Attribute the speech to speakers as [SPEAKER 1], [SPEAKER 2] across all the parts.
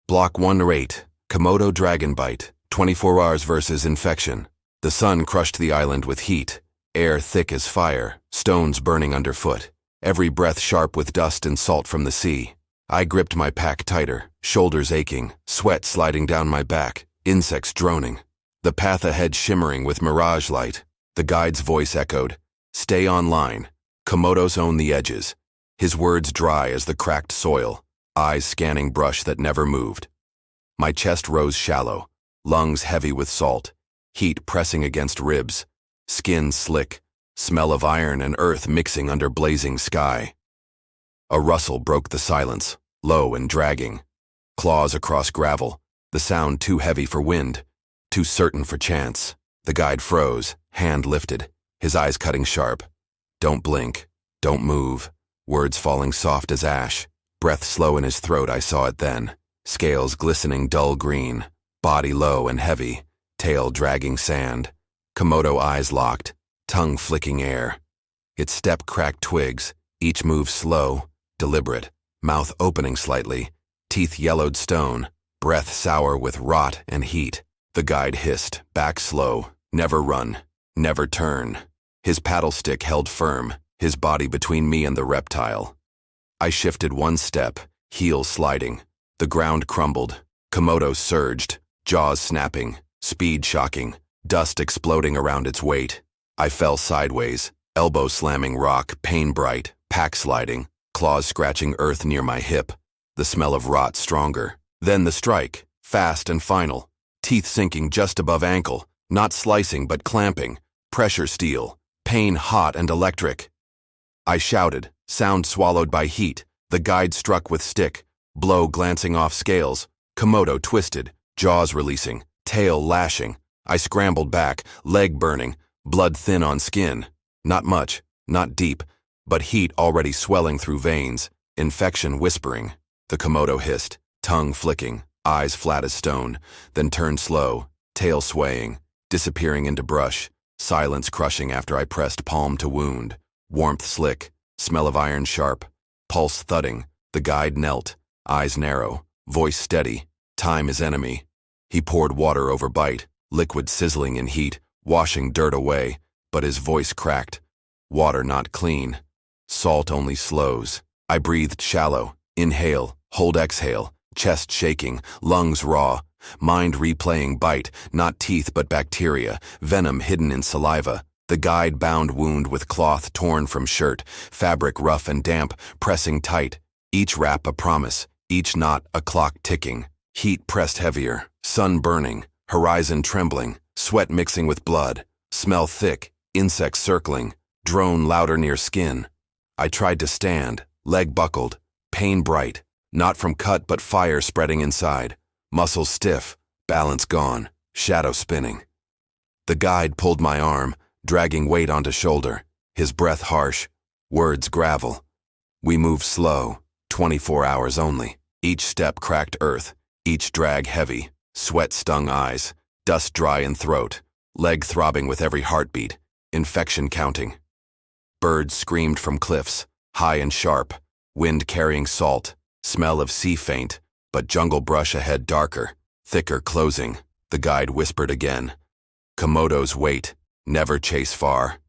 [SPEAKER 1] Block 1-8, Komodo dragon bite, 24 hours versus infection. The sun crushed the island with heat, air thick as fire, stones burning underfoot, every breath sharp with dust and salt from the sea. I gripped my pack tighter, shoulders aching, sweat sliding down my back, insects droning. The path ahead shimmering with mirage light. The guide's voice echoed, "Stay online. Komodos own the edges." His words dry as the cracked soil, eyes scanning brush that never moved. My chest rose shallow, lungs heavy with salt, heat pressing against ribs, skin slick, smell of iron and earth mixing under blazing sky. A rustle broke the silence, low and dragging. Claws across gravel, the sound too heavy for wind, too certain for chance. The guide froze, hand lifted, his eyes cutting sharp. "Don't blink, don't move," words falling soft as ash. Breath slow in his throat, I saw it then. Scales glistening dull green, body low and heavy, tail dragging sand. Komodo eyes locked, tongue flicking air. Its step cracked twigs, each move slow, deliberate, mouth opening slightly, teeth yellowed stone, breath sour with rot and heat. The guide hissed, back slow, never run, never turn. His paddle stick held firm, his body between me and the reptile. I shifted one step, heels sliding. The ground crumbled. Komodo surged, jaws snapping, speed shocking, dust exploding around its weight. I fell sideways, elbow slamming rock, pain bright, pack sliding, claws scratching earth near my hip. The smell of rot stronger. Then the strike, fast and final. Teeth sinking just above ankle, not slicing but clamping. Pressure steel, pain hot and electric. I shouted, sound swallowed by heat. The guide struck with stick, blow glancing off scales. Komodo twisted, jaws releasing, tail lashing. I scrambled back, leg burning, blood thin on skin. Not much, not deep, but heat already swelling through veins, infection whispering. The Komodo hissed, tongue flicking, eyes flat as stone, then turned slow, tail swaying, disappearing into brush, silence crushing after I pressed palm to wound. Warmth slick, smell of iron sharp, pulse thudding. The guide knelt, eyes narrow, voice steady. Time is enemy. He poured water over bite, liquid sizzling in heat, washing dirt away, but his voice cracked. Water not clean. Salt only slows. I breathed shallow, inhale, hold exhale, chest shaking, lungs raw, mind replaying bite, not teeth but bacteria, venom hidden in saliva. The guide bound wound with cloth torn from shirt, fabric rough and damp, pressing tight. Each wrap a promise, each knot a clock ticking. Heat pressed heavier, sun burning, horizon trembling, sweat mixing with blood, smell thick, insects circling, drone louder near skin. I tried to stand, leg buckled, pain bright, not from cut but fire spreading inside, muscles stiff, balance gone, shadow spinning. The guide pulled my arm, dragging weight onto shoulder, his breath harsh, words gravel. We moved slow, 24 hours only. Each step cracked earth, each drag heavy, sweat stung eyes, dust dry in throat, leg throbbing with every heartbeat, infection counting. Birds screamed from cliffs, high and sharp, wind carrying salt, smell of sea faint, but jungle brush ahead darker, thicker closing. The guide whispered again. Komodos wait, never chase far.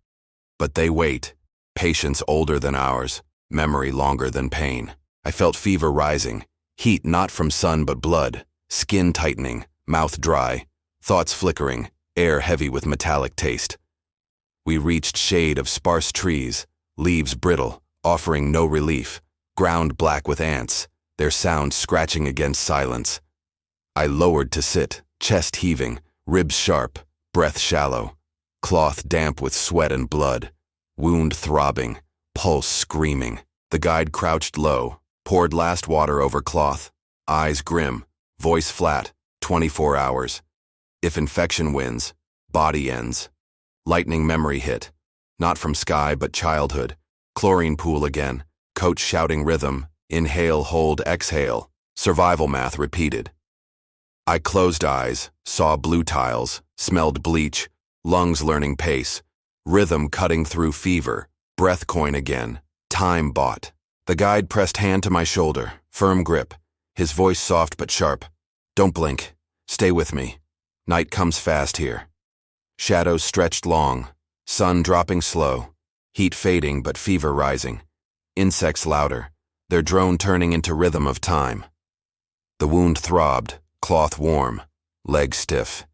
[SPEAKER 1] But they wait, patience older than ours, memory longer than pain. I felt fever rising, heat not from sun but blood, skin tightening, mouth dry, thoughts flickering, air heavy with metallic taste. We reached shade of sparse trees, leaves brittle, offering no relief, ground black with ants, their sound scratching against silence. I lowered to sit, chest heaving, ribs sharp, breath shallow, cloth damp with sweat and blood, wound throbbing, pulse screaming. The guide crouched low, poured last water over cloth, eyes grim, voice flat, 24 hours. If infection wins, body ends. Lightning memory hit, not from sky but childhood. Chlorine pool again, coach shouting rhythm, inhale, hold, exhale. Survival math repeated. I closed eyes, saw blue tiles, smelled bleach, lungs learning pace, rhythm cutting through fever, breath coin again, time bought. The guide pressed hand to my shoulder, firm grip, his voice soft but sharp. Don't blink. Stay with me. Night comes fast here. Shadows stretched long, sun dropping slow, heat fading but fever rising. Insects louder, their drone turning into rhythm of time. The wound throbbed, cloth warm, legs stiff,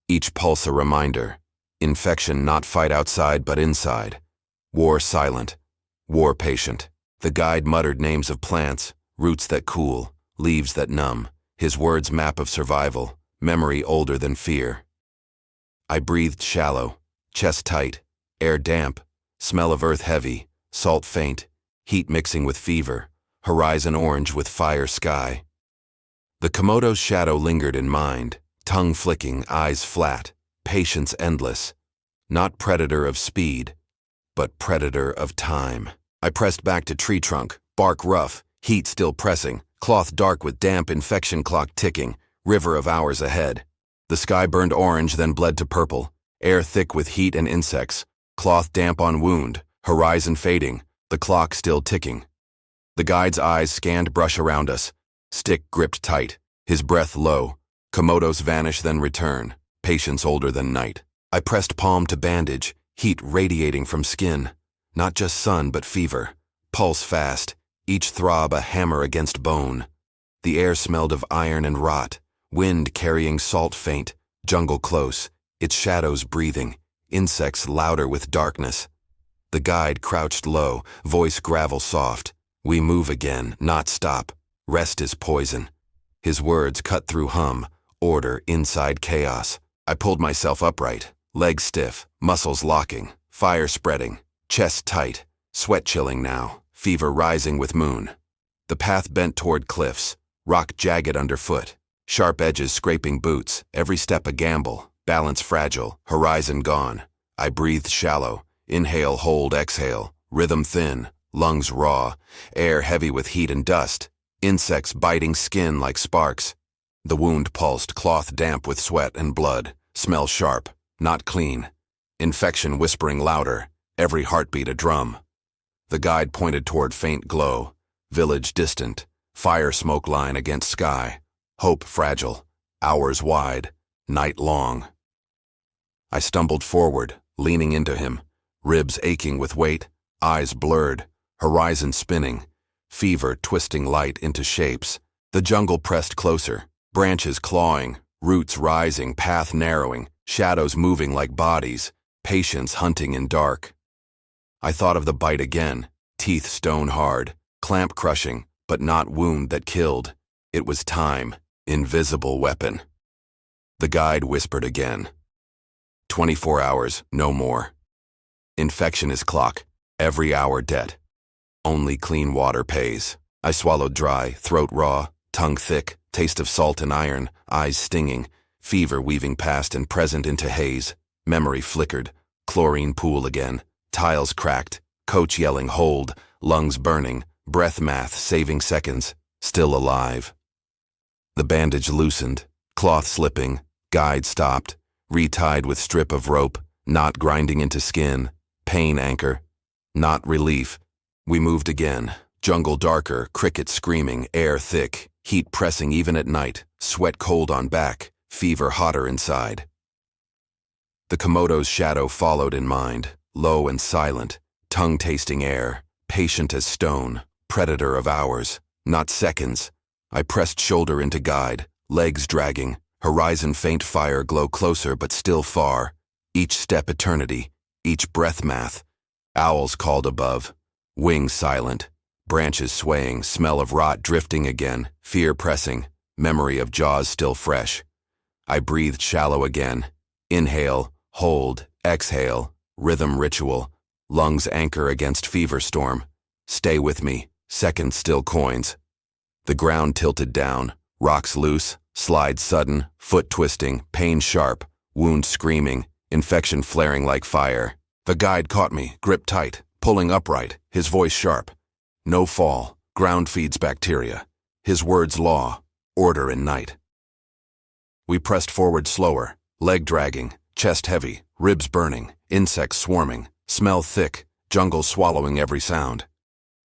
[SPEAKER 1] each pulse a reminder. Infection not fight outside but inside. War silent, war patient. The guide muttered names of plants, roots that cool, leaves that numb. His words map of survival, memory older than fear. I breathed shallow, chest tight, air damp, smell of earth heavy, salt faint, heat mixing with fever, horizon orange with fire sky. The Komodo's shadow lingered in mind, tongue flicking, eyes flat, patience endless. Not predator of speed, but predator of time. I pressed back to tree trunk, bark rough, heat still pressing, cloth dark with damp, infection clock ticking, river of hours ahead. The sky burned orange then bled to purple, air thick with heat and insects, cloth damp on wound, horizon fading, the clock still ticking. The guide's eyes scanned brush around us, stick gripped tight, his breath low. Komodos vanish then return, patience older than night. I pressed palm to bandage, heat radiating from skin. Not just sun but fever, pulse fast, each throb a hammer against bone. The air smelled of iron and rot, wind carrying salt faint, jungle close, its shadows breathing, insects louder with darkness. The guide crouched low, voice gravel soft. We move again, not stop. Rest is poison. His words cut through hum, order inside chaos. I pulled myself upright, legs stiff, muscles locking, fire spreading, chest tight, sweat chilling now, fever rising with moon. The path bent toward cliffs, rock jagged underfoot, sharp edges scraping boots, every step a gamble, balance fragile, horizon gone. I breathed shallow, inhale, hold, exhale, rhythm thin, lungs raw, air heavy with heat and dust, insects biting skin like sparks. The wound pulsed, cloth damp with sweat and blood, smell sharp, not clean. Infection whispering louder, every heartbeat a drum. The guide pointed toward faint glow, village distant, fire smoke line against sky, hope fragile, hours wide, night long. I stumbled forward, leaning into him, ribs aching with weight, eyes blurred, horizon spinning, fever twisting light into shapes. The jungle pressed closer, branches clawing, roots rising, path narrowing, shadows moving like bodies, patience hunting in dark. I thought of the bite again, teeth stone hard, clamp crushing, but not wound that killed. It was time, invisible weapon. The guide whispered again. 24 hours, no more. Infection is clock, every hour debt. Only clean water pays. I swallowed dry, throat raw, tongue thick, taste of salt and iron, eyes stinging, fever weaving past and present into haze. Memory flickered, chlorine pool again, tiles cracked, coach yelling hold, lungs burning, breath math saving seconds, still alive. The bandage loosened, cloth slipping, guide stopped, retied with strip of rope, knot grinding into skin, pain anchor, not relief. We moved again, jungle darker, crickets screaming, air thick, heat pressing even at night, sweat cold on back, fever hotter inside. The Komodo's shadow followed in mind, low and silent, tongue tasting air, patient as stone, predator of hours, not seconds. I pressed shoulder into guide, legs dragging, horizon faint fire glow closer but still far, each step eternity, each breath math. Owls called above, wings silent, branches swaying, smell of rot drifting again, fear pressing, memory of jaws still fresh. I breathed shallow again, inhale, hold, exhale, rhythm ritual, lungs anchor against fever storm. Stay with me, seconds still coins. The ground tilted down, rocks loose, slide sudden, foot twisting, pain sharp, wound screaming, infection flaring like fire. The guide caught me, gripped tight, pulling upright, his voice sharp. No fall, ground feeds bacteria. His words law, order in night. We pressed forward slower, leg dragging, chest heavy, ribs burning, insects swarming, smell thick, jungle swallowing every sound.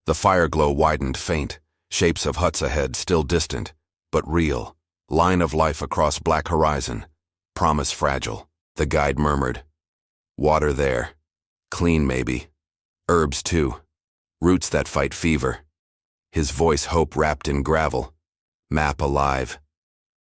[SPEAKER 1] The fire glow widened faint, shapes of huts ahead still distant, but real. Line of life across black horizon. Promise fragile. The guide murmured. Water there. Clean maybe. Herbs too. Roots that fight fever. His voice hope wrapped in gravel. Map alive.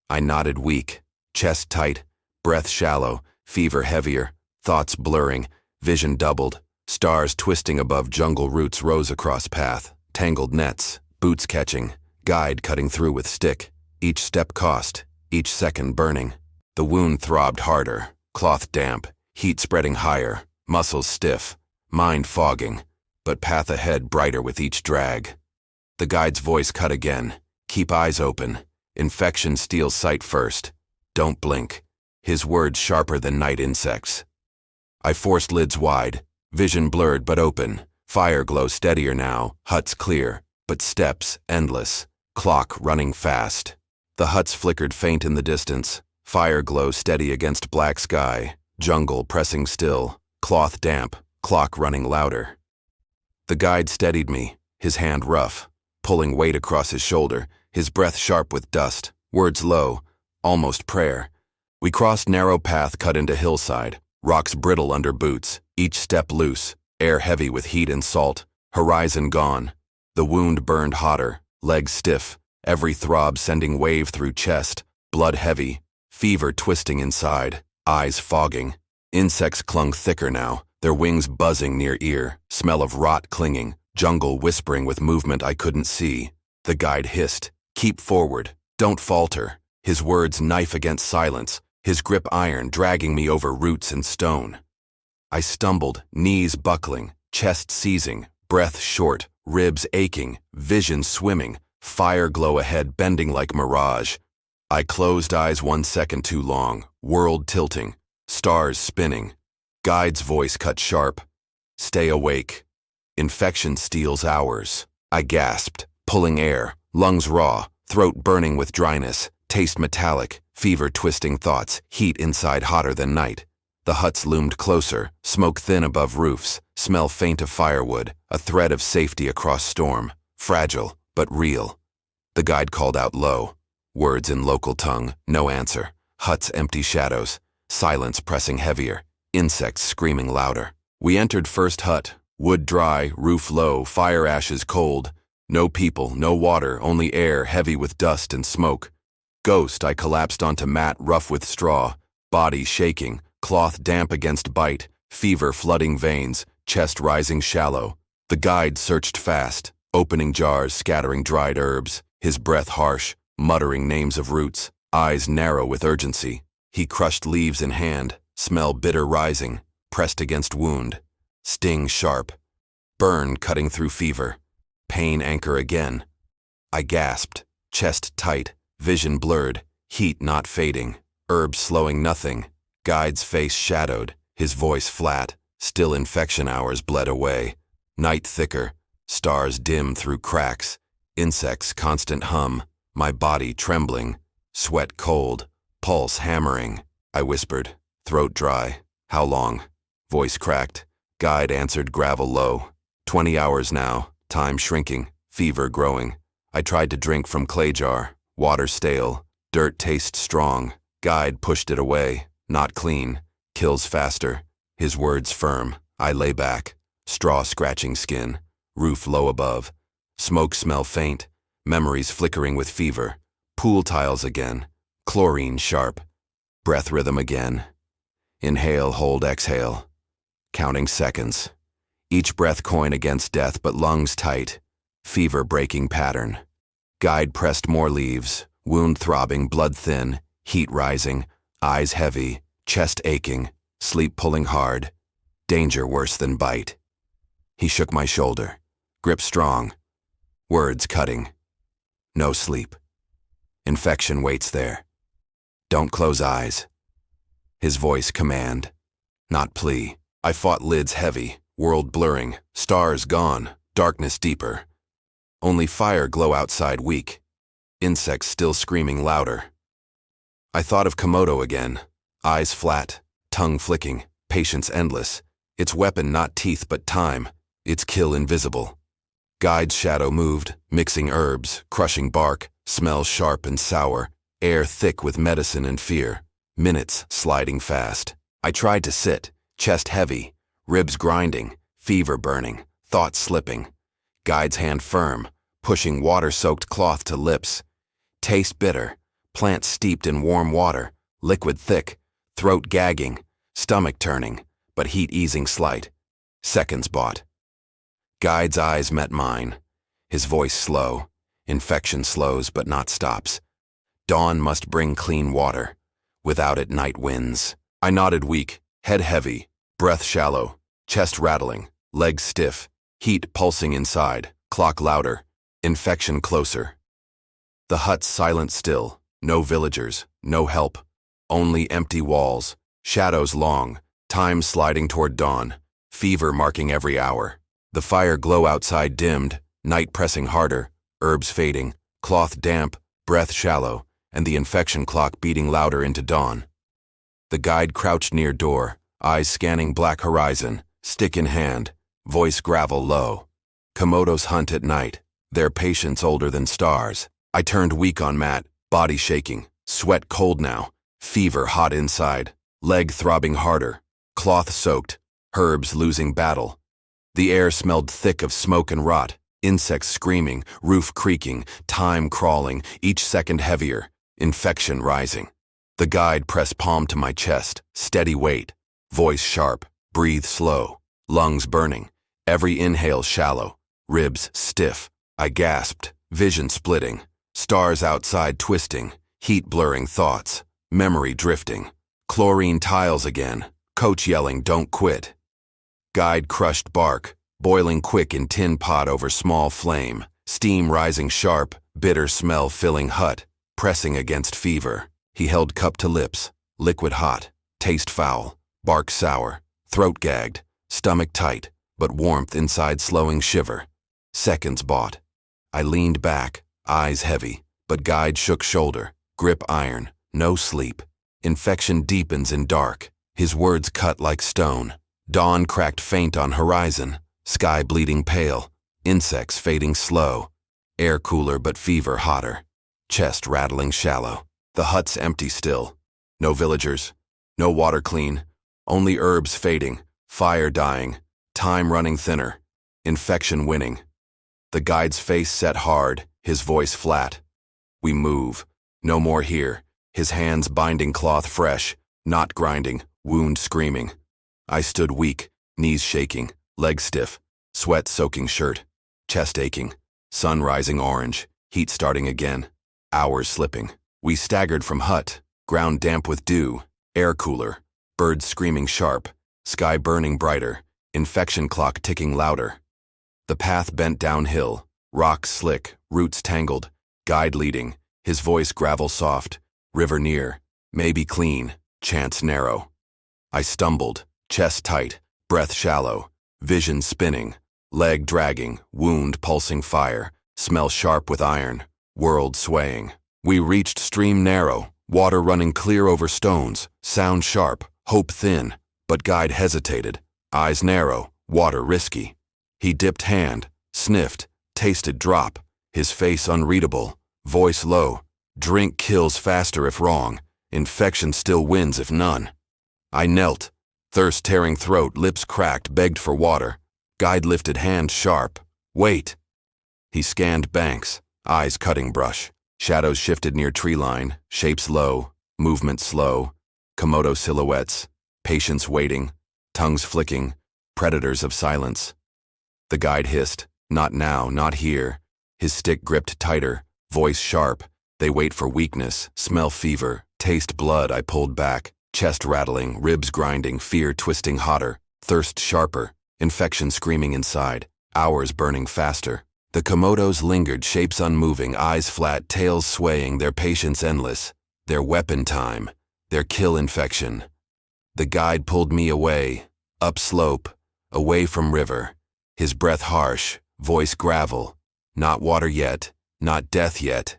[SPEAKER 1] I nodded weak. Chest tight. Breath shallow. Fever heavier. Thoughts blurring. Vision doubled. Stars twisting above jungle roots rose across path. Tangled nets. Boots catching. Guide cutting through with stick. Each step cost. Each second burning. The wound throbbed harder. Cloth damp. Heat spreading higher. Muscles stiff. Mind fogging. But path ahead brighter with each drag. The guide's voice cut again. Keep eyes open. Infection steals sight first. Don't blink. His words sharper than night insects. I forced lids wide. Vision blurred but open. Fire glow steadier now. Huts clear. But steps endless. Clock running fast. The huts flickered faint in the distance. Fire glow steady against black sky. Jungle pressing still. Cloth damp. Clock running louder. The guide steadied me. His hand rough. Pulling weight across his shoulder. His breath sharp with dust. Words low. Almost prayer. We crossed narrow path cut into hillside. Rocks brittle under boots. Each step loose. Air heavy with heat and salt. Horizon gone. The wound burned hotter. Legs stiff. Every throb sending wave through chest. Blood heavy. Fever twisting inside. Eyes fogging. Insects clung thicker now. Their wings buzzing near ear. Smell of rot clinging. Jungle whispering with movement I couldn't see. The guide hissed. Keep forward. Don't falter. His words knife against silence. His grip iron dragging me over roots and stone. I stumbled, knees buckling, chest seizing, breath short, ribs aching, vision swimming, fire glow ahead bending like mirage. I closed eyes 1 second too long, world tilting, stars spinning. Guide's voice cut sharp. Stay awake. Infection steals hours. I gasped, pulling air, lungs raw, throat burning with dryness, taste metallic, fever twisting thoughts, heat inside hotter than night. The huts loomed closer, smoke thin above roofs, smell faint of firewood, a thread of safety across storm, fragile, but real. The guide called out low. Words in local tongue, no answer. Huts empty shadows, silence pressing heavier, insects screaming louder. We entered first hut, wood dry, roof low, fire ashes cold. No people, no water, only air heavy with dust and smoke. Ghost, I collapsed onto mat rough with straw, body shaking, cloth damp against bite, fever flooding veins, chest rising shallow. The guide searched fast, opening jars, scattering dried herbs, his breath harsh, muttering names of roots, eyes narrow with urgency. He crushed leaves in hand, smell bitter rising, pressed against wound. Sting sharp. Burn cutting through fever. Pain anchor again. I gasped, chest tight, vision blurred, heat not fading, herbs slowing nothing. Guide's face shadowed, his voice flat, still infection hours bled away. Night thicker, stars dim through cracks, insects constant hum, my body trembling, sweat cold, pulse hammering. I whispered, throat dry. How long? Voice cracked. Guide answered gravel low. 20 hours now, time shrinking, fever growing. I tried to drink from clay jar, water stale, dirt taste strong. Guide pushed it away, not clean, kills faster. His words firm. I lay back, straw scratching skin, roof low above. Smoke smell faint, memories flickering with fever. Pool tiles again, chlorine sharp. Breath rhythm again. Inhale, hold, exhale. Counting seconds. Each breath coin against death, but lungs tight. Fever breaking pattern. Guide pressed more leaves, wound throbbing, blood thin, heat rising, eyes heavy, chest aching, sleep pulling hard. Danger worse than bite. He shook my shoulder, grip strong, words cutting. No sleep. Infection waits there. Don't close eyes. His voice command, not plea. I fought lids heavy, world blurring, stars gone, darkness deeper. Only fire glow outside weak, insects still screaming louder. I thought of Komodo again, eyes flat, tongue flicking, patience endless. Its weapon not teeth but time, its kill invisible. Guide's shadow moved, mixing herbs, crushing bark, smell sharp and sour, air thick with medicine and fear. Minutes sliding fast. I tried to sit, chest heavy, ribs grinding, fever burning, thoughts slipping. Guide's hand firm, pushing water-soaked cloth to lips. Taste bitter, plant steeped in warm water, liquid thick, throat gagging, stomach turning, but heat easing slight. Seconds bought. Guide's eyes met mine, his voice slow. Infection slows but not stops. Dawn must bring clean water. Without it, night wins. I nodded weak, head heavy, breath shallow, chest rattling, legs stiff, heat pulsing inside, clock louder, infection closer. The hut's silent still, no villagers, no help. Only empty walls, shadows long, time sliding toward dawn, fever marking every hour. The fire glow outside dimmed, night pressing harder, herbs fading, cloth damp, breath shallow, and the infection clock beating louder into dawn. The guide crouched near door, eyes scanning black horizon, stick in hand, voice gravel low. Komodos hunt at night, their patience older than stars. I turned weak on mat, body shaking, sweat cold now, fever hot inside, leg throbbing harder, cloth soaked, herbs losing battle. The air smelled thick of smoke and rot, insects screaming, roof creaking, time crawling, each second heavier, infection rising. The guide pressed palm to my chest, steady weight, voice sharp, breathe slow, lungs burning, every inhale shallow, ribs stiff. I gasped, vision splitting, stars outside twisting, heat blurring thoughts, memory drifting. Chlorine tiles again, coach yelling don't quit. Guide crushed bark, boiling quick in tin pot over small flame, steam rising sharp, bitter smell filling hut, pressing against fever. He held cup to lips, liquid hot, taste foul, bark sour, throat gagged, stomach tight, but warmth inside slowing shiver. Seconds bought. I leaned back, eyes heavy, but guide shook shoulder, grip iron, no sleep. Infection deepens in dark, his words cut like stone. Dawn cracked faint on horizon, sky bleeding pale, insects fading slow, air cooler but fever hotter, chest rattling shallow. The hut's empty still, no villagers, no water clean, only herbs fading, fire dying, time running thinner, infection winning. The guide's face set hard, his voice flat. We move, no more here, his hands binding cloth fresh, knot grinding, wound screaming. I stood weak, knees shaking, legs stiff, sweat soaking shirt, chest aching, sun rising orange, heat starting again, hours slipping. We staggered from hut, ground damp with dew, air cooler, birds screaming sharp, sky burning brighter, infection clock ticking louder. The path bent downhill, rocks slick, roots tangled, guide leading, his voice gravel soft, river near, maybe clean, chance narrow. I stumbled, chest tight, breath shallow, vision spinning, leg dragging, wound pulsing fire, smell sharp with iron, world swaying. We reached stream narrow, water running clear over stones, sound sharp, hope thin, but guide hesitated, eyes narrow, water risky. He dipped hand, sniffed, tasted drop, his face unreadable, voice low, drink kills faster if wrong, infection still wins if none. I knelt, thirst tearing throat, lips cracked, begged for water. Guide lifted hand sharp, wait. He scanned banks, eyes cutting brush. Shadows shifted near tree line, shapes low, movement slow, Komodo silhouettes, patience waiting, tongues flicking, predators of silence. The guide hissed, not now, not here. His stick gripped tighter, voice sharp. They wait for weakness, smell fever, taste blood. I pulled back, chest rattling, ribs grinding, fear twisting hotter, thirst sharper, infection screaming inside, hours burning faster. The Komodos lingered, shapes unmoving, eyes flat, tails swaying, their patience endless, their weapon time, their kill infection. The guide pulled me away, up slope, away from river, his breath harsh, voice gravel, not water yet, not death yet.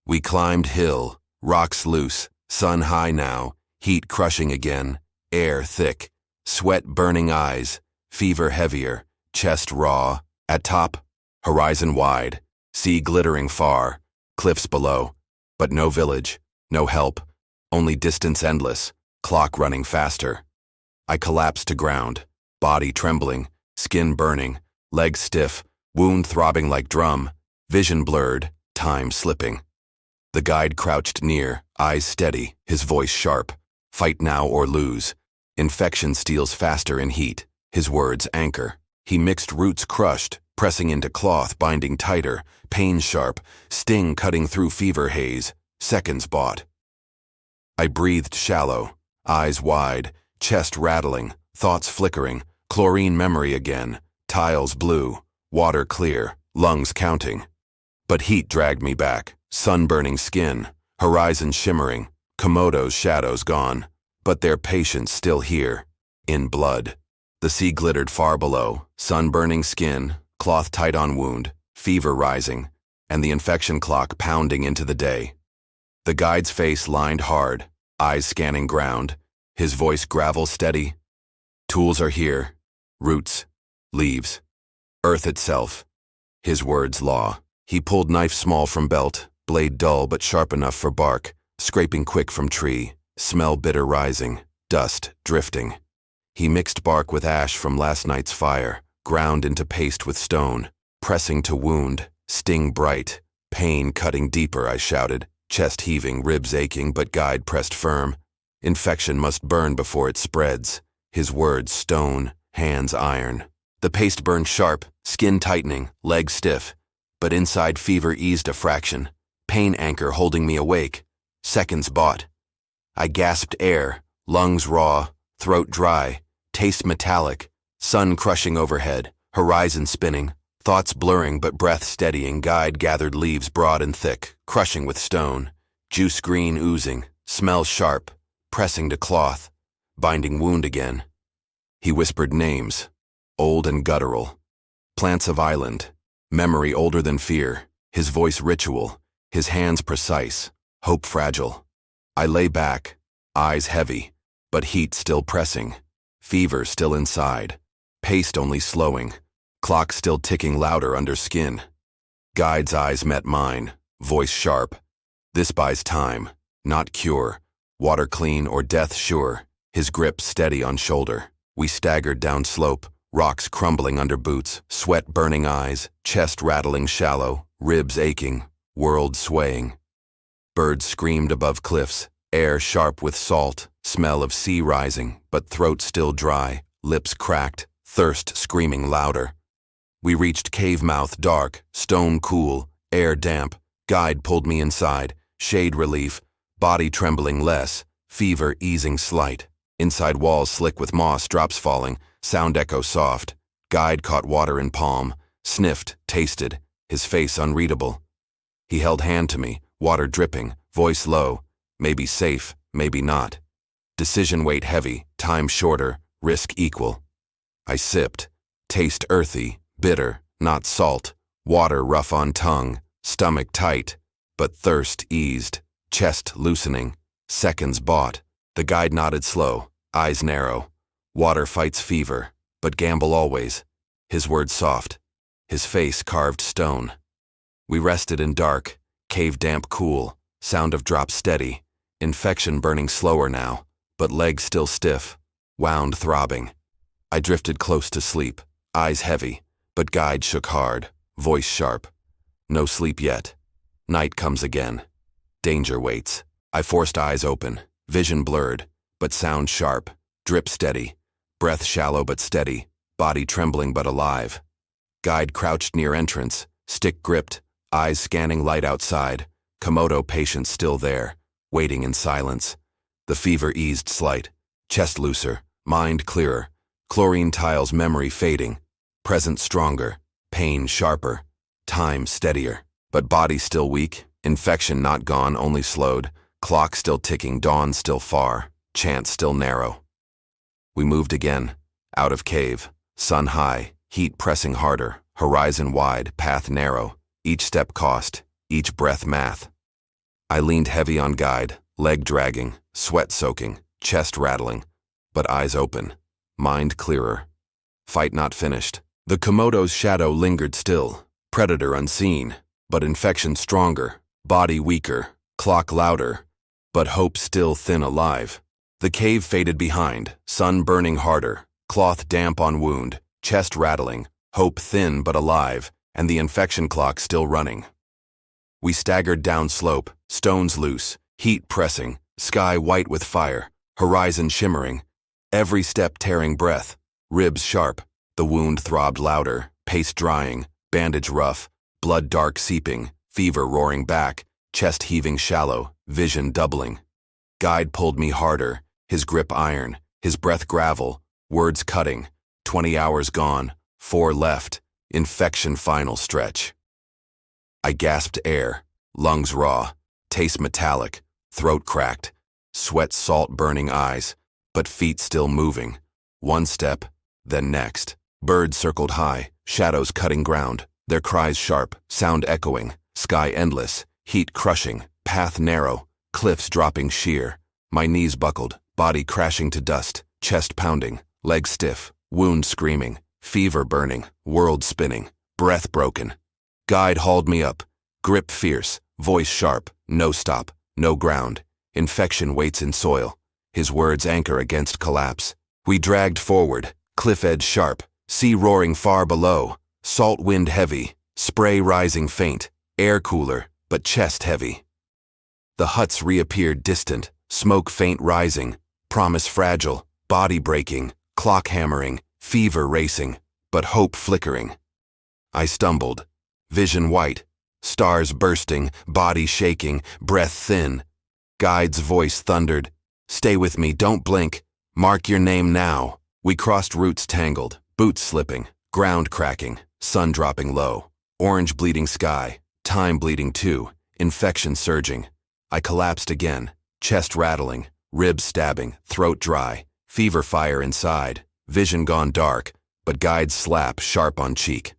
[SPEAKER 1] We climbed hill, rocks loose, sun high now, heat crushing again, air thick, sweat burning eyes, fever heavier, chest raw, at top, horizon wide, sea glittering far, cliffs below, but no village, no help, only distance endless, clock running faster. I collapsed to ground, body trembling, skin burning, legs stiff, wound throbbing like drum, vision blurred, time slipping. The guide crouched near, eyes steady, his voice sharp. Fight now or lose. Infection steals faster in heat, his words anchor. He mixed roots crushed, pressing into cloth, binding tighter, pain sharp, sting cutting through fever haze, seconds bought. I breathed shallow, eyes wide, chest rattling, thoughts flickering, chlorine memory again, tiles blue, water clear, lungs counting. But heat dragged me back, sun-burning skin, horizon shimmering, Komodo's shadows gone, but their patience still here, in blood. The sea glittered far below, sun-burning skin, cloth tight on wound, fever rising, and the infection clock pounding into the day. The guide's face lined hard, eyes scanning ground, his voice gravel steady. Tools are here, roots, leaves, earth itself. His words law. He pulled knife small from belt, blade dull but sharp enough for bark, scraping quick from tree, smell bitter rising, dust drifting. He mixed bark with ash from last night's fire, ground into paste with stone, pressing to wound, sting bright, pain cutting deeper, I shouted, chest heaving, ribs aching, but guide pressed firm. Infection must burn before it spreads. His words stone, hands iron. The paste burned sharp, skin tightening, legs stiff, but inside fever eased a fraction, pain anchor holding me awake. Seconds bought. I gasped air, lungs raw, throat dry, taste metallic, sun crushing overhead, horizon spinning, thoughts blurring but breath steadying. Guide gathered leaves broad and thick, crushing with stone, juice green oozing, smell sharp, pressing to cloth, binding wound again. He whispered names, old and guttural, plants of island, memory older than fear, his voice ritual, his hands precise, hope fragile. I lay back, eyes heavy, but heat still pressing, fever still inside, pace only slowing, clock still ticking louder under skin. Guide's eyes met mine, voice sharp. This buys time, not cure, water clean or death sure, his grip steady on shoulder. We staggered down slope, rocks crumbling under boots, sweat burning eyes, chest rattling shallow, ribs aching, world swaying. Birds screamed above cliffs, air sharp with salt, smell of sea rising, but throat still dry, lips cracked, thirst screaming louder. We reached cave mouth dark, stone cool, air damp. Guide pulled me inside, shade relief, body trembling less, fever easing slight. Inside walls slick with moss, drops falling, sound echo soft. Guide caught water in palm, sniffed, tasted, his face unreadable. He held hand to me, water dripping, voice low, maybe safe, maybe not. Decision weight heavy, time shorter, risk equal. I sipped, taste earthy, bitter, not salt, water rough on tongue, stomach tight, but thirst eased, chest loosening, seconds bought. The guide nodded slow, eyes narrow. Water fights fever, but gamble always. His words soft, his face carved stone. We rested in dark, cave damp cool, sound of drops steady, infection burning slower now, but legs still stiff, wound throbbing. I drifted close to sleep, eyes heavy, but guide shook hard, voice sharp. No sleep yet. Night comes again. Danger waits. I forced eyes open, vision blurred, but sound sharp, drip steady, breath shallow but steady, body trembling but alive. Guide crouched near entrance, stick gripped, eyes scanning light outside, Komodo patient still there, waiting in silence. The fever eased slight, chest looser, mind clearer, chlorine tiles memory fading, present stronger, pain sharper, time steadier, but body still weak, infection not gone, only slowed, clock still ticking, dawn still far, chance still narrow. We moved again, out of cave, sun high, heat pressing harder, horizon wide, path narrow, each step cost, each breath math. I leaned heavy on guide, leg dragging, sweat soaking, chest rattling, but eyes open, mind clearer. Fight not finished. The Komodo's shadow lingered still, predator unseen, but infection stronger, Body weaker, clock louder, but hope still thin alive. The cave faded behind, sun burning harder, cloth damp on wound, chest rattling, hope thin but alive, and the infection clock still running. We staggered down slope, stones loose, heat pressing, sky white with fire, horizon shimmering, every step tearing breath, ribs sharp, the wound throbbed louder, pace drying, bandage rough, blood dark seeping, fever roaring back, chest heaving shallow, vision doubling. Guide pulled me harder, his grip iron, his breath gravel, words cutting, 20 hours gone, 4 left, infection final stretch. I gasped air, lungs raw, taste metallic, throat cracked, sweat salt burning eyes, but feet still moving. One step, then next. Birds circled high, shadows cutting ground, their cries sharp, sound echoing, sky endless, heat crushing, path narrow, cliffs dropping sheer. My knees buckled, body crashing to dust, chest pounding, legs stiff, wound screaming, fever burning, world spinning, breath broken. Guide hauled me up, grip fierce, voice sharp, no stop, no ground. Infection waits in soil, his words anchor against collapse. We dragged forward, cliff edge sharp, sea roaring far below, salt wind heavy, spray rising faint, air cooler, but chest heavy. The huts reappeared distant, smoke faint rising, promise fragile, body breaking, clock hammering, fever racing, but hope flickering. I stumbled, vision white, stars bursting, body shaking, breath thin. Guide's voice thundered, "Stay with me, don't blink, mark your name now." We crossed roots tangled, boots slipping, ground cracking, sun dropping low, orange bleeding sky, time bleeding too, infection surging. I collapsed again, chest rattling, ribs stabbing, throat dry, fever fire inside, vision gone dark, but Guide's slap sharp on cheek.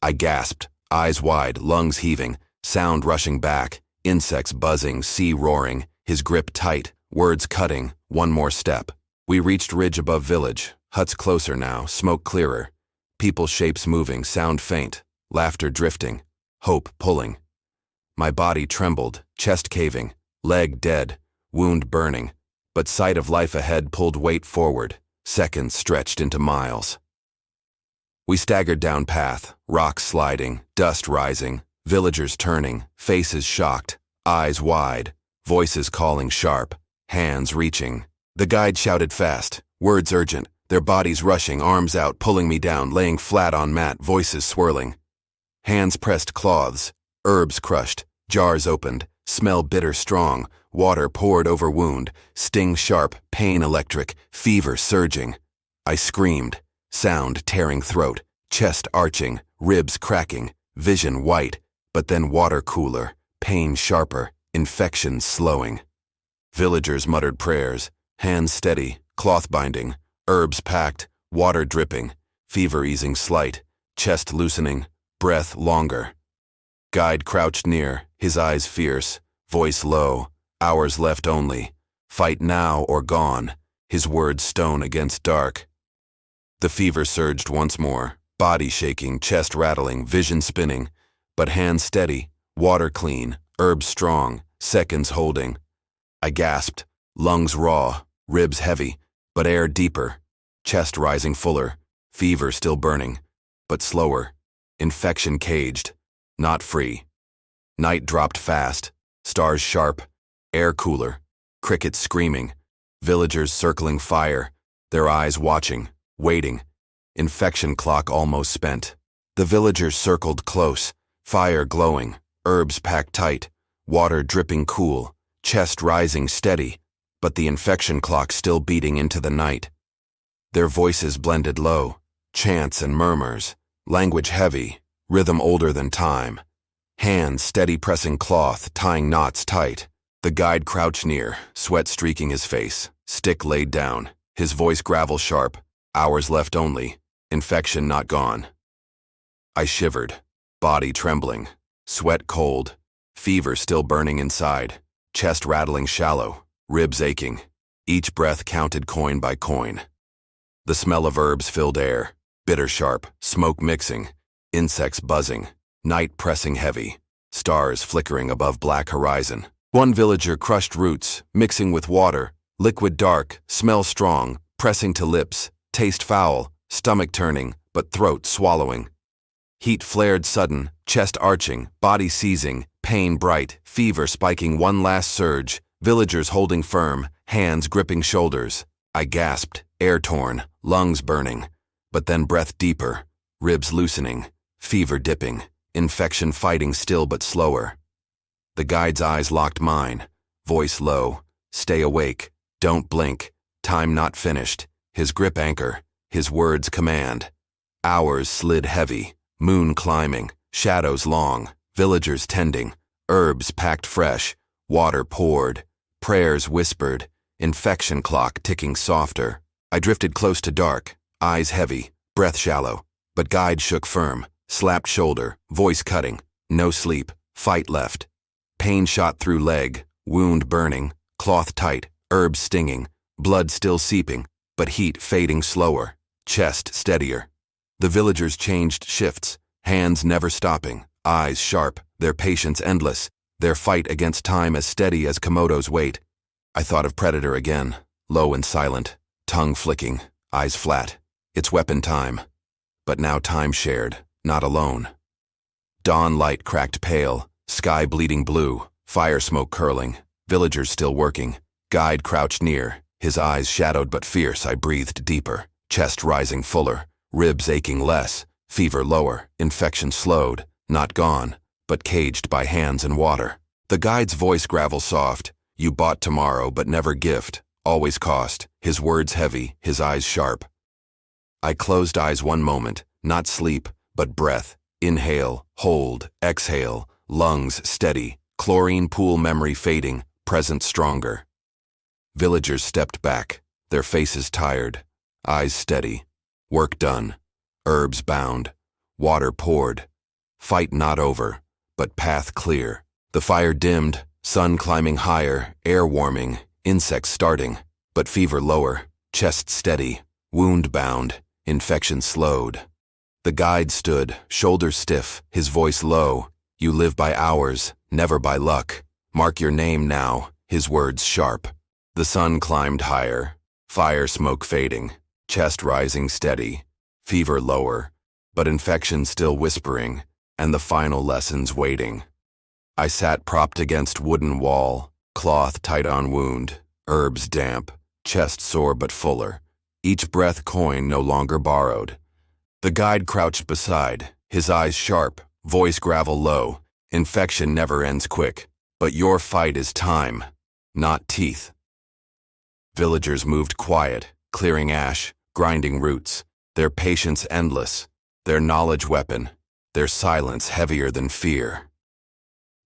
[SPEAKER 1] I gasped, eyes wide, lungs heaving, sound rushing back, insects buzzing, sea roaring, his grip tight, words cutting, one more step. We reached ridge above village, huts closer now, smoke clearer, people shapes moving, sound faint, laughter drifting, hope pulling. My body trembled, chest caving, leg dead, wound burning, but sight of life ahead pulled weight forward, seconds stretched into miles. We staggered down path, rocks sliding, dust rising, villagers turning, faces shocked, eyes wide, voices calling sharp, hands reaching. The guide shouted fast, words urgent, their bodies rushing, arms out, pulling me down, laying flat on mat, voices swirling. Hands pressed cloths, herbs crushed, jars opened, smell bitter strong, water poured over wound, sting sharp, pain electric, fever surging. I screamed, sound tearing throat, chest arching, ribs cracking, vision white, but then water cooler, pain sharper, infection slowing. Villagers muttered prayers, hands steady, cloth binding, herbs packed, water dripping, fever easing slight, chest loosening, breath longer. Guide crouched near, his eyes fierce, voice low, hours left only, fight now or gone, his words stone against dark. The fever surged once more, body shaking, chest rattling, vision spinning, but hands steady, water clean, herbs strong, seconds holding. I gasped, lungs raw, ribs heavy, but air deeper, chest rising fuller, fever still burning, but slower, infection caged, not free. Night dropped fast, stars sharp, air cooler, crickets screaming, villagers circling fire, their eyes watching, waiting, infection clock almost spent. The villagers circled close, fire glowing, herbs packed tight, water dripping cool, chest rising steady, but the infection clock still beating into the night. Their voices blended low, chants and murmurs, language heavy, rhythm older than time. Hands steady pressing cloth, tying knots tight. The guide crouched near, sweat streaking his face, stick laid down, his voice gravel sharp, hours left only, infection not gone. I shivered, body trembling, sweat cold, fever still burning inside, chest rattling shallow, ribs aching, each breath counted coin by coin. The smell of herbs filled air, bitter sharp, smoke mixing, insects buzzing, night pressing heavy, stars flickering above black horizon. One villager crushed roots, mixing with water, liquid dark, smell strong, pressing to lips, taste foul, stomach turning, but throat swallowing. Heat flared sudden, chest arching, body seizing, pain bright, fever spiking one last surge, villagers holding firm, hands gripping shoulders. I gasped, air torn, lungs burning, but then breath deeper, ribs loosening, fever dipping, infection fighting still but slower. The guide's eyes locked mine, voice low, stay awake, don't blink, time not finished, his grip anchor, his words command. Hours slid heavy, moon climbing, shadows long, villagers tending, herbs packed fresh, water poured, prayers whispered, infection clock ticking softer. I drifted close to dark, eyes heavy, breath shallow, but guide shook firm, slapped shoulder, voice cutting, no sleep, fight left. Pain shot through leg, wound burning, cloth tight, herbs stinging, blood still seeping, but heat fading slower, chest steadier. The villagers changed shifts, hands never stopping, eyes sharp, their patience endless, their fight against time as steady as Komodo's weight. I thought of Predator again, low and silent, tongue flicking, eyes flat. It's weapon time. But now time shared, not alone. Dawn light cracked pale, sky bleeding blue, fire smoke curling, villagers still working. Guide crouched near, his eyes shadowed but fierce. I breathed deeper, chest rising fuller, ribs aching less, fever lower, infection slowed, not gone, but caged by hands and water. The guide's voice gravel soft, you bought tomorrow but never gift, always cost, his words heavy, his eyes sharp. I closed eyes one moment, not sleep, but breath, inhale, hold, exhale, lungs steady, chlorine pool memory fading, present stronger. Villagers stepped back, their faces tired, eyes steady, work done, herbs bound, water poured, fight not over, but path clear. The fire dimmed, sun climbing higher, air warming, insects starting, but fever lower, chest steady, wound bound, infection slowed. The guide stood, shoulders stiff, his voice low, you live by hours, never by luck. Mark your name now, his words sharp. The sun climbed higher, fire smoke fading, chest rising steady, fever lower, but infection still whispering, and the final lessons waiting. I sat propped against wooden wall, cloth tight on wound, herbs damp, chest sore but fuller, each breath coin no longer borrowed. The guide crouched beside, his eyes sharp, voice gravel low. Infection never ends quick, but your fight is time, not teeth. Villagers moved quiet, clearing ash, grinding roots, their patience endless, their knowledge weapon, their silence heavier than fear.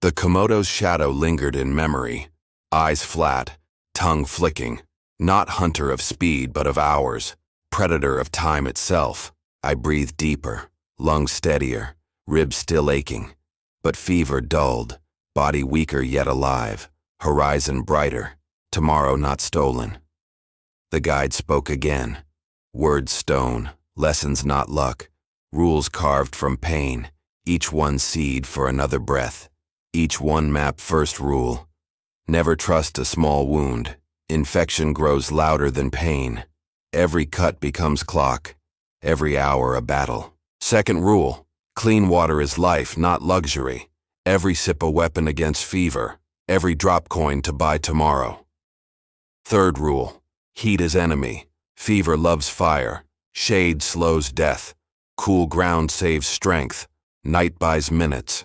[SPEAKER 1] The Komodo's shadow lingered in memory, eyes flat, tongue flicking, not hunter of speed but of hours, predator of time itself. I breathed deeper, lungs steadier, ribs still aching, but fever dulled, body weaker yet alive, horizon brighter, tomorrow not stolen. The guide spoke again, words stone, lessons not luck, rules carved from pain, each one seed for another breath, each one map first rule. Never trust a small wound, infection grows louder than pain, every cut becomes clock, every hour a battle. Second rule, clean water is life, not luxury, every sip a weapon against fever, every drop coin to buy tomorrow. Third rule, heat is enemy, fever loves fire, shade slows death, cool ground saves strength, night buys minutes.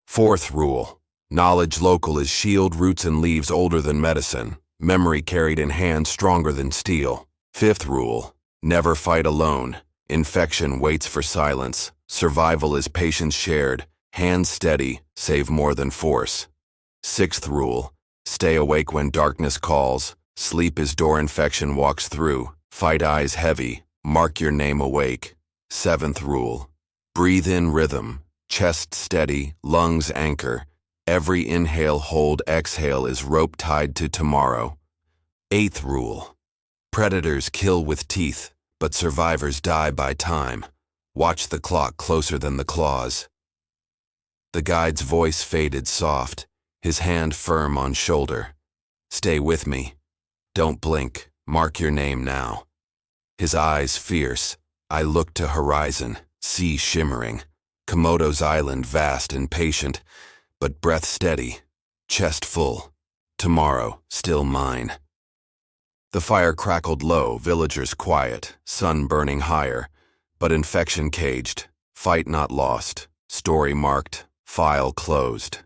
[SPEAKER 1] Fourth rule, knowledge local is shield, roots and leaves older than medicine, memory carried in hand stronger than steel. Fifth rule, never fight alone, infection waits for silence, survival is patience shared, hands steady, save more than force. Sixth rule, stay awake when darkness calls, sleep is door infection walks through, fight eyes heavy, mark your name awake. Seventh rule, breathe in rhythm, chest steady, lungs anchor, every inhale hold exhale is rope tied to tomorrow. Eighth rule, predators kill with teeth, but survivors die by time. Watch the clock closer than the claws. The guide's voice faded soft, his hand firm on shoulder. Stay with me. Don't blink. Mark your name now. His eyes fierce. I looked to horizon, sea shimmering. Komodo's island vast and patient, but breath steady, chest full. Tomorrow, still mine. The fire crackled low, villagers quiet, sun burning higher, but infection caged, fight not lost, story marked, file closed.